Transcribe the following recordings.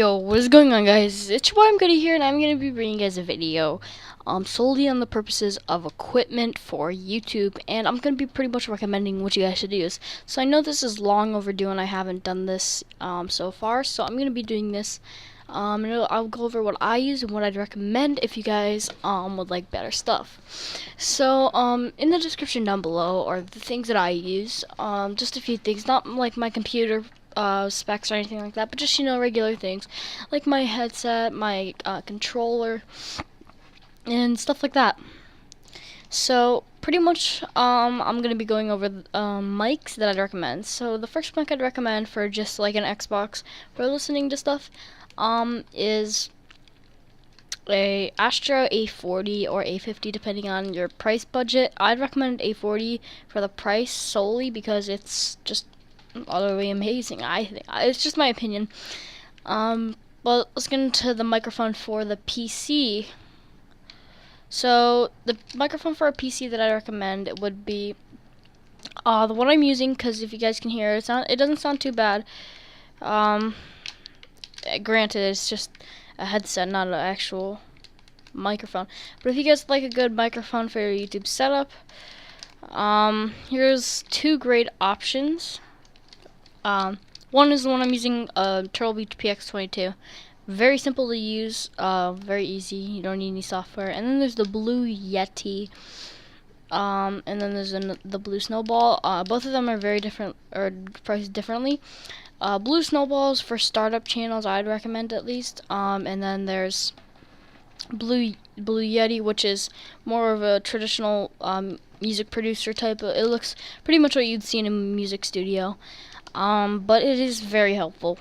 Yo, what is going on, guys? It's your boy ImGoodie here, and I'm going to be bringing you guys a video solely on the purposes of equipment for YouTube, and I'm going to be pretty much recommending what you guys should use. So I know this is long overdue, and I haven't done this so far, so I'm going to be doing this. And I'll go over what I use and what I'd recommend if you guys would like better stuff. So in the description down below are the things that I use. Just a few things, not like my computer specs or anything like that, but just, you know, regular things like my headset, my controller, and stuff like that. So pretty much I'm gonna be going over mics that I'd recommend. So the first mic I'd recommend for just like an Xbox for listening to stuff is a Astro A40 or A50 depending on your price budget. I'd recommend A40 for the price solely because it's just utterly amazing. I think it's just my opinion. But let's get into the microphone for the PC. So the microphone for a PC that I recommend would be the one I'm using, because if you guys can hear it, it doesn't sound too bad. Granted, it's just a headset, not an actual microphone. But if you guys like a good microphone for your YouTube setup, here's two great options. One is the one I'm using, Turtle Beach PX22. Very simple to use, very easy. You don't need any software. And then there's the Blue Yeti, and then there's the Blue Snowball. Both of them are very different, or priced differently. Blue Snowballs for startup channels, I'd recommend at least. And then there's Blue Yeti, which is more of a traditional music producer type. It looks pretty much what you'd see in a music studio. But it is very helpful.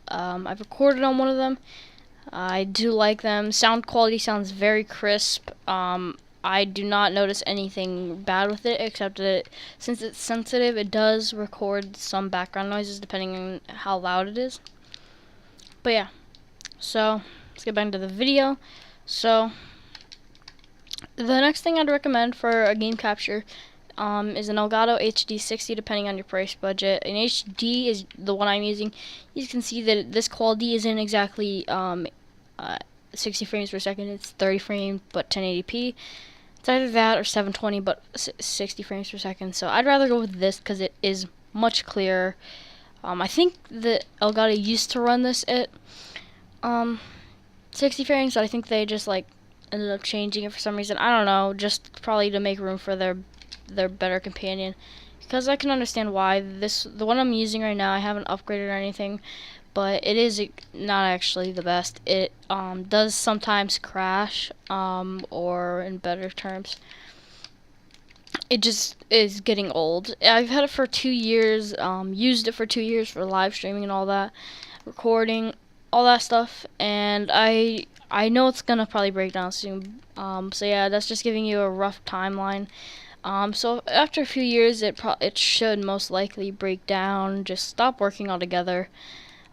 I've recorded on one of them. I do like them. Sound quality sounds very crisp. I do not notice anything bad with it, except that since it's sensitive, it does record some background noises depending on how loud it is. But yeah, so let's get back into the video. So the next thing I'd recommend for a game capture is an Elgato HD60, depending on your price budget. An HD is the one I'm using. You can see that this quality isn't exactly 60 frames per second. It's 30 frames, but 1080p. It's either that or 720, but 60 frames per second. So I'd rather go with this because it is much clearer. I think the Elgato used to run this at 60 frames, but I think they just like ended up changing it for some reason. I don't know, just probably to make room for their better companion, because I can understand why. The one I'm using right now, I haven't upgraded or anything, but it is not actually the best. It does sometimes crash, or in better terms, it just is getting old. I've had it for 2 years, used it for 2 years for live streaming and all that, recording, all that stuff, and I know it's gonna probably break down soon. So yeah, that's just giving you a rough timeline. So after a few years, it should most likely break down, just stop working altogether,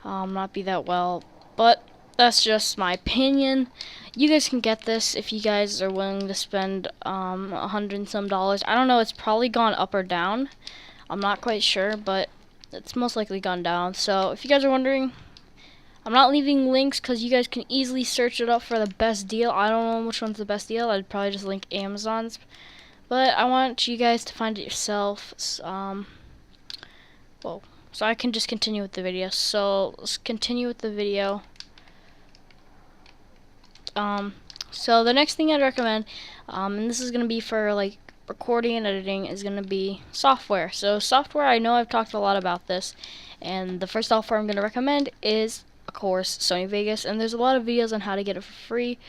not be that well. But that's just my opinion. You guys can get this if you guys are willing to spend $100 and some. I don't know, it's probably gone up or down. I'm not quite sure, but it's most likely gone down. So if you guys are wondering, I'm not leaving links because you guys can easily search it up for the best deal. I don't know which one's the best deal. I'd probably just link Amazon's. But I want you guys to find it yourself. So I can just continue with the video. So let's continue with the video. So the next thing I'd recommend, and this is gonna be for like recording and editing, is gonna be software. So software, I know I've talked a lot about this, and the first software I'm gonna recommend is, of course, Sony Vegas. And there's a lot of videos on how to get it for free.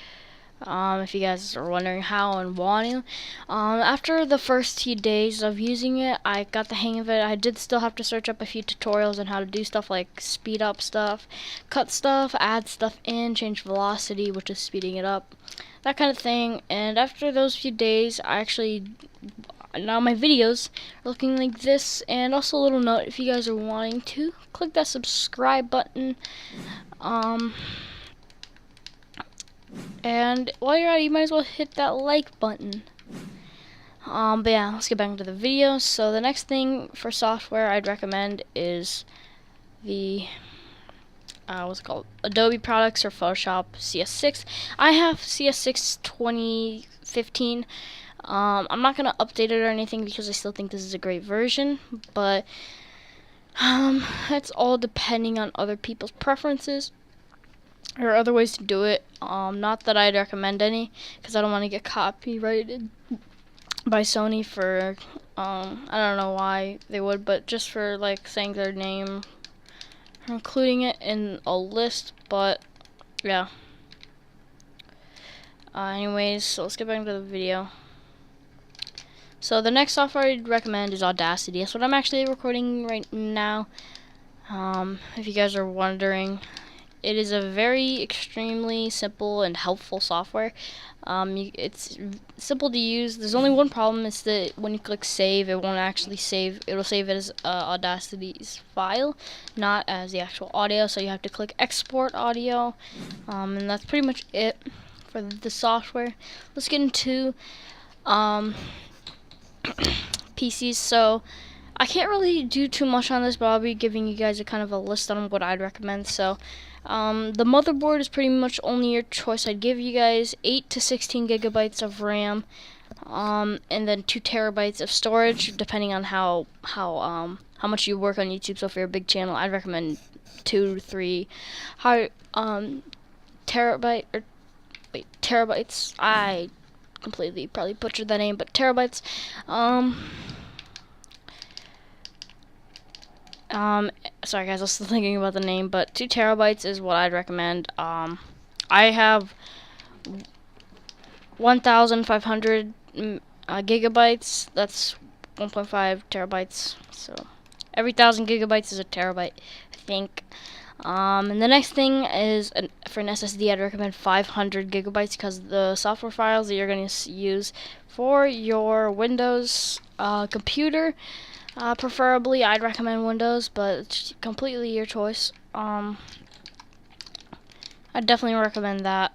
If you guys are wondering how and wanting. After the first few days of using it, I got the hang of it. I did still have to search up a few tutorials on how to do stuff like speed up stuff, cut stuff, add stuff in, change velocity, which is speeding it up, that kind of thing. And after those few days, now my videos are looking like this. And also a little note, if you guys are wanting to, click that subscribe button. And while you're at it, you might as well hit that like button. But yeah, let's get back into the video. So the next thing for software I'd recommend is the what's it called, Adobe products or Photoshop CS6. I have CS6 2015. I'm not gonna update it or anything because I still think this is a great version, but that's all depending on other people's preferences or other ways to do it. Not that I'd recommend any, because I don't want to get copyrighted by Sony for I don't know why they would, but just for like saying their name or including it in a list. But yeah, anyways, so let's get back into the video. So the next software I'd recommend is Audacity. That's what I'm actually recording right now. If you guys are wondering, it is a very extremely simple and helpful software. It's simple to use. There's only one problem, is that when you click save, it won't actually save. It'll save it as Audacity's file, not as the actual audio. So you have to click export audio, and that's pretty much it for the software. Let's get into PCs. So I can't really do too much on this, but I'll be giving you guys a kind of a list on what I'd recommend. So the motherboard is pretty much only your choice. I'd give you guys 8 to 16 gigabytes of RAM, and then 2 terabytes of storage, depending on how much you work on YouTube. So if you're a big channel, I'd recommend 2 to 3 terabytes. I completely probably butchered that name, but terabytes. Sorry guys, I was still thinking about the name, but 2 terabytes is what I'd recommend. I have 1,500 gigabytes. That's 1.5 terabytes. So every 1,000 gigabytes is a terabyte, I think. And the next thing is, for an SSD, I'd recommend 500 gigabytes, because the software files that you're going to use for your Windows computer, preferably I'd recommend Windows, but it's completely your choice. I'd definitely recommend that.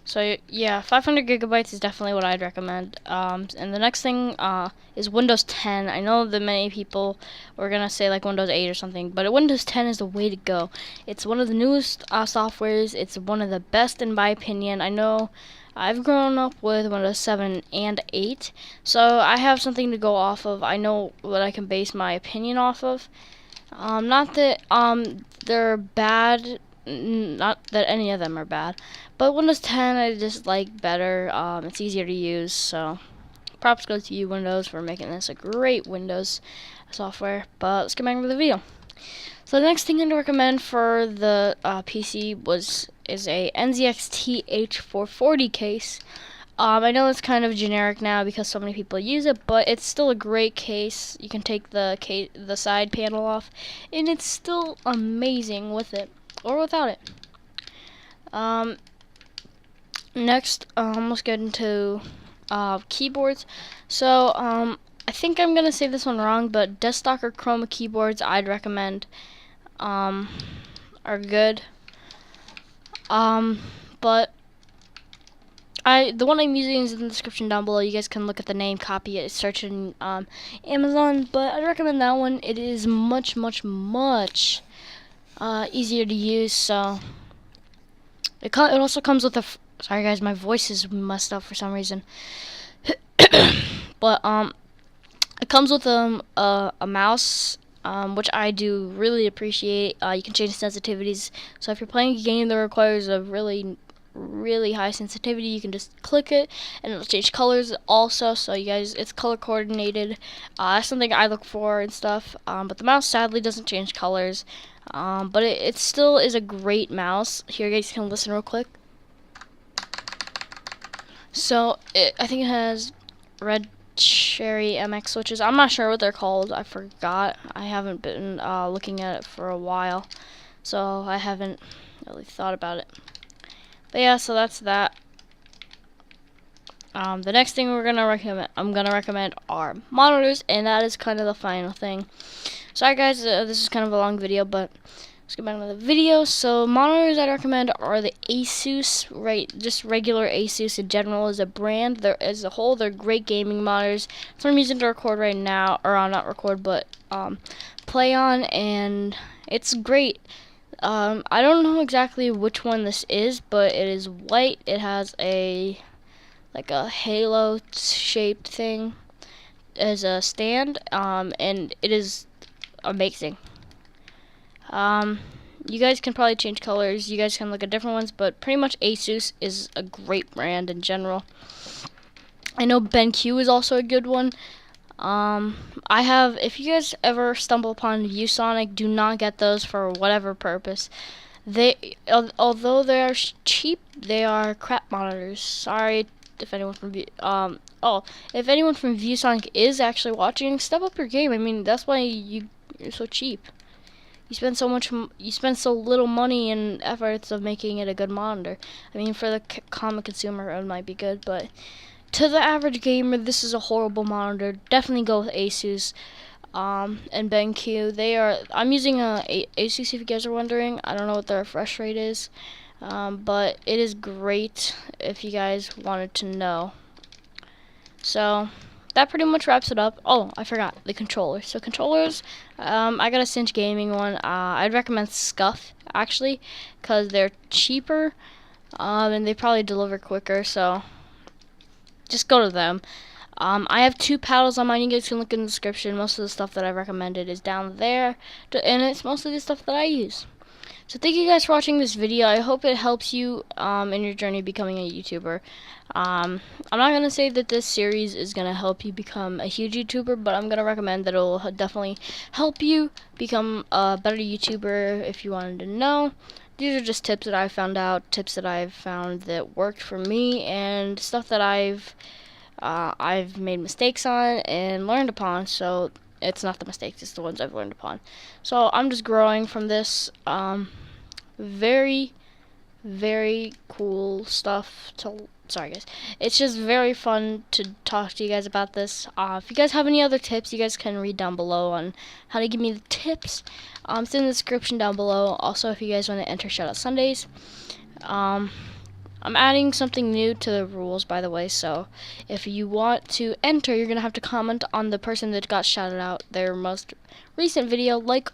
So yeah, 500 gigabytes is definitely what I'd recommend. And the next thing is Windows 10. I know that many people were gonna say like Windows 8 or something, but Windows 10 is the way to go. It's one of the newest softwares. It's one of the best in my opinion. I know I've grown up with Windows 7 and 8, so I have something to go off of. I know what I can base my opinion off of. Not that they're bad, not that any of them are bad, but Windows 10 I just like better. It's easier to use, so props go to you, Windows, for making this a great Windows software. But let's get back into the video. So the next thing I'd recommend for the PC is a NZXT H440 case. I know it's kind of generic now because so many people use it, but it's still a great case. You can take the side panel off, and it's still amazing with it or without it. Next, let's get into keyboards. So I think I'm gonna say this one wrong, but desktop or Chroma keyboards I'd recommend are good. But the one I'm using is in the description down below. You guys can look at the name, copy it, search it in Amazon. But I'd recommend that one. It is much easier to use. So it also comes with a sorry guys, my voice is messed up for some reason. But it comes with a mouse, which I do really appreciate. You can change sensitivities. So if you're playing a game that requires a really high sensitivity, you can just click it and it'll change colors also. So you guys, it's color coordinated. That's something I look for and stuff. But the mouse sadly doesn't change colors. But it still is a great mouse. Here, you guys can listen real quick. So I think it has red cherry MX switches. I'm not sure what they're called. I forgot. I haven't been looking at it for a while, so I haven't really thought about it. But yeah, so that's that. The next thing I'm gonna recommend are monitors, and that is kind of the final thing. Sorry guys, this is kind of a long video, but let's get back to the video. So monitors I'd recommend are the Asus, just regular Asus in general as a brand. As a whole, they're great gaming monitors. That's what I'm using to record right now, or not record, but play on, and It's great. I don't know exactly which one this is, but it is white. It has a like a halo shaped thing as a stand, and it is amazing. You guys can probably change colors. You guys can look at different ones, but pretty much Asus is a great brand in general. I know BenQ is also a good one. If you guys ever stumble upon ViewSonic, do not get those for whatever purpose. Although they are cheap, they are crap monitors. Sorry if anyone from if anyone from ViewSonic is actually watching, step up your game. I mean, that's why you're so cheap. You spend so little money and efforts of making it a good monitor. I mean, for the common consumer, it might be good, but to the average gamer, this is a horrible monitor. Definitely go with Asus and BenQ. I'm using Asus if you guys are wondering. I don't know what the refresh rate is, but it is great if you guys wanted to know. So that pretty much wraps it up. Oh, I forgot the controllers. So controllers, I got a CinchGaming one. I'd recommend Scuff actually, because they're cheaper, and they probably deliver quicker. So just go to them. I have 2 paddles on mine. You guys can look in the description. Most of the stuff that I recommended is down there, and it's mostly the stuff that I use. So thank you guys for watching this video. I hope it helps you in your journey becoming a YouTuber. I'm not going to say that this series is going to help you become a huge YouTuber, but I'm going to recommend that it will definitely help you become a better YouTuber if you wanted to know. These are just tips that I found out, tips that I've found that worked for me, and stuff that I've made mistakes on and learned upon. So it's not the mistakes, it's the ones I've learned upon. So I'm just growing from this. Very, very cool stuff sorry guys. It's just very fun to talk to you guys about this. If you guys have any other tips, you guys can read down below on how to give me the tips. It's in the description down below. Also, if you guys want to enter Shoutout Sundays, I'm adding something new to the rules, by the way, so if you want to enter, you're going to have to comment on the person that got shouted out, their most recent video, like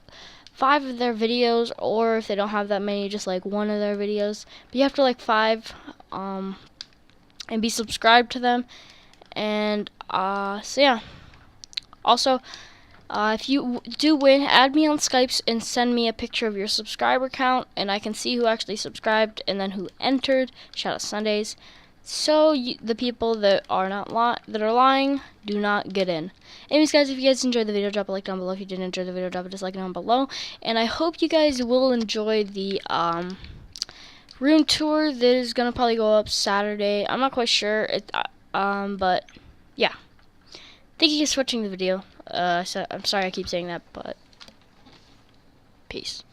5 of their videos, or if they don't have that many, just like 1 of their videos. But you have to like 5, and be subscribed to them. And so yeah. Also, if you do win, add me on Skype and send me a picture of your subscriber count, and I can see who actually subscribed and then who entered Shoutout Sundays. So the people that are lying do not get in. Anyways, guys, if you guys enjoyed the video, drop a like down below. If you didn't enjoy the video, drop a dislike down below. And I hope you guys will enjoy the room tour that is gonna probably go up Saturday. I'm not quite sure. But yeah. Thank you guys for watching the video. I'm sorry I keep saying that, but peace.